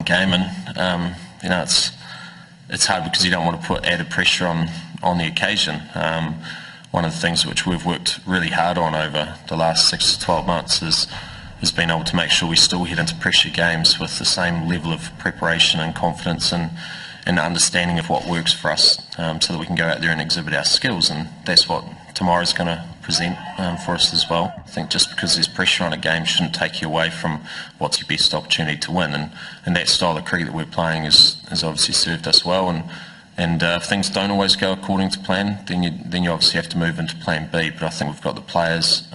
game, and you know, it's hard because you don't want to put added pressure on the occasion. One of the things which we've worked really hard on over the last 6 to 12 months is been able to make sure we still head into pressure games with the same level of preparation and confidence and understanding of what works for us, so that we can go out there and exhibit our skills, and that's what tomorrow's going to present for us as well. I think just because there's pressure on a game shouldn't take you away from what's your best opportunity to win, and that style of cricket that we're playing has obviously served us well, and if things don't always go according to plan, then you obviously have to move into plan B. But I think we've got the players,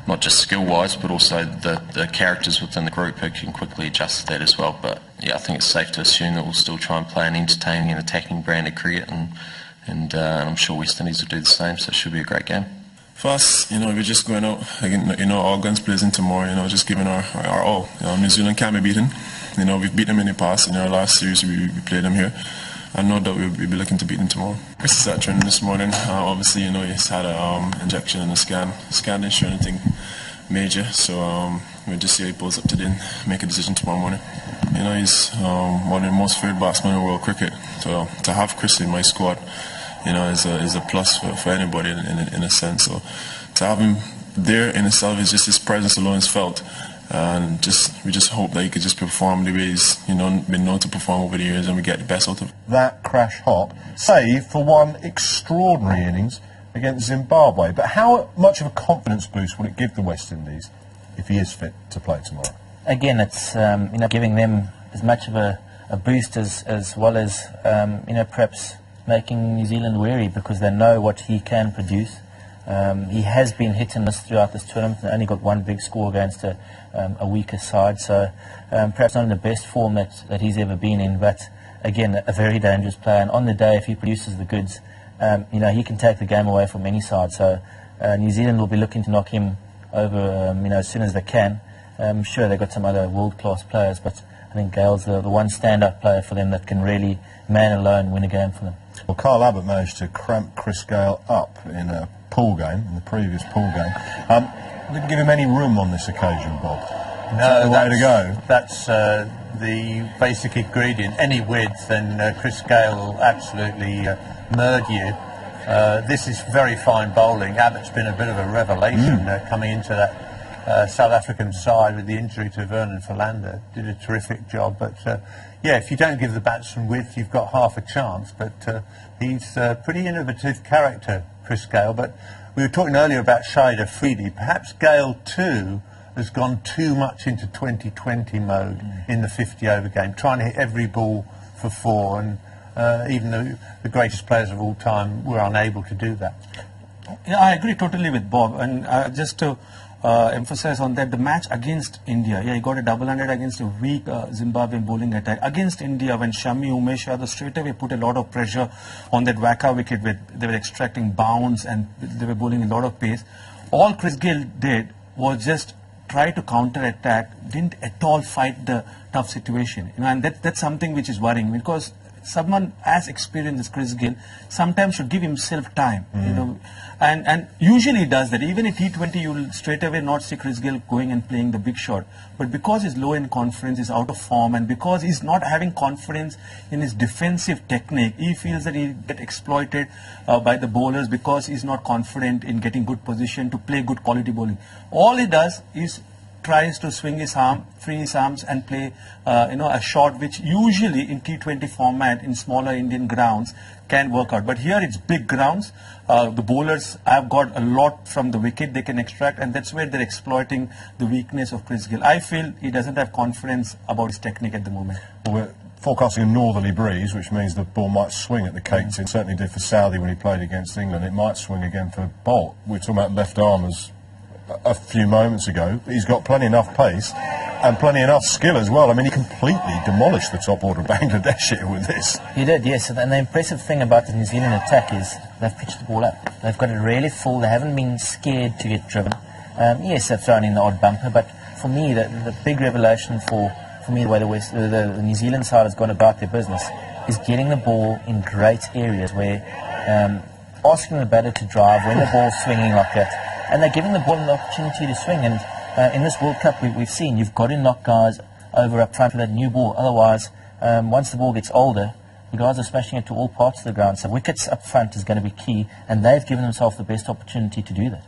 not just skill-wise, but also the characters within the group who can quickly adjust to that as well. But yeah, I think it's safe to assume that we'll still try and play an entertaining and attacking brand of cricket, and I'm sure West Indies will do the same, so it should be a great game. For us, we're just going out, all guns blazing tomorrow, just giving our all. New Zealand can't be beaten. We've beaten them in the past. In our last series, we played them here. I know that we'll be looking to beat them tomorrow. Chris is at training this morning. Obviously, he's had an injection and a scan. Scan didn't show anything major, so we'll just see how he pulls up today and make a decision tomorrow morning. He's one of the most feared batsmen in world cricket. So to have Chris in my squad, is a plus for anybody in a sense. So to have him there in itself is just his presence alone is felt. And we just hope that he could just perform the way he's been known to perform over the years, and we get the best out of him. That crash hop, save for one extraordinary innings against Zimbabwe. But how much of a confidence boost will it give the West Indies if he is fit to play tomorrow? Again, it's giving them as much of a boost as well as perhaps making New Zealand wary, because they know what he can produce. He has been hit and miss throughout this tournament and only got one big score against a weaker side, so perhaps not in the best form that he's ever been in, but again, a very dangerous player, and on the day, if he produces the goods, he can take the game away from any side. So New Zealand will be looking to knock him over as soon as they can. I'm sure they've got some other world-class players, but I think Gale's the one stand-up player for them that can really, man alone, win a game for them. Well, Kyle Abbott managed to cramp Chris Gale up in a pool game, in the previous pool game. Didn't give him any room on this occasion, Bob. No, the way to go. That's the basic ingredient. Any width, and Chris Gale will absolutely murder you. This is very fine bowling. Abbott's been a bit of a revelation coming into that South African side with the injury to Vernon Philander. Did a terrific job, but yeah, if you don't give the batsman width, you've got half a chance. But he's a pretty innovative character, Chris Gale. But we were talking earlier about Shahid Afridi. Perhaps Gale too has gone too much into 2020 mode in the 50-over game, trying to hit every ball for four, and even the greatest players of all time were unable to do that. Yeah, I agree totally with Bob, and just to emphasize on that, the match against India, he got a double-handed against a weak Zimbabwean bowling attack. Against India, when Shami Umesh Yadav straight away put a lot of pressure on that Waka wicket, where they were extracting bounds and they were bowling a lot of pace, all Chris Gale did was just try to counter-attack, didn't at all fight the tough situation. And that's something which is worrying, because someone as experienced as Chris Gale sometimes should give himself time, and usually does that. Even in T20, you will straight away not see Chris Gale going and playing the big shot. But because he's low in confidence, he's out of form, and because he's not having confidence in his defensive technique, he feels that he'll get exploited by the bowlers because he's not confident in getting good position to play good quality bowling. All he does is tries to swing his arm, free his arms, and play a shot which usually in T20 format in smaller Indian grounds can work out. But here it's big grounds. The bowlers have got a lot from the wicket they can extract, and that's where they're exploiting the weakness of Chris Gale. I feel he doesn't have confidence about his technique at the moment. Well, we're forecasting a northerly breeze, which means the ball might swing at the Cates. It certainly did for Southee when he played against England. It might swing again for Bolt. We're talking about left armers a few moments ago. He's got plenty enough pace and plenty enough skill as well. I mean, he completely demolished the top order of Bangladesh here with this. He did, yes. And the impressive thing about the New Zealand attack is they've pitched the ball up. They've got it really full. They haven't been scared to get driven. Yes, they've thrown in the odd bumper, but for me, the big revelation for me, the way the New Zealand side has gone about their business is getting the ball in great areas where asking the batter to drive when the ball's swinging like that, and they're giving the ball an opportunity to swing. And in this World Cup, we've seen you've got to knock guys over up front with that new ball. Otherwise, once the ball gets older, the guys are smashing it to all parts of the ground. So wickets up front is going to be key, and they've given themselves the best opportunity to do that.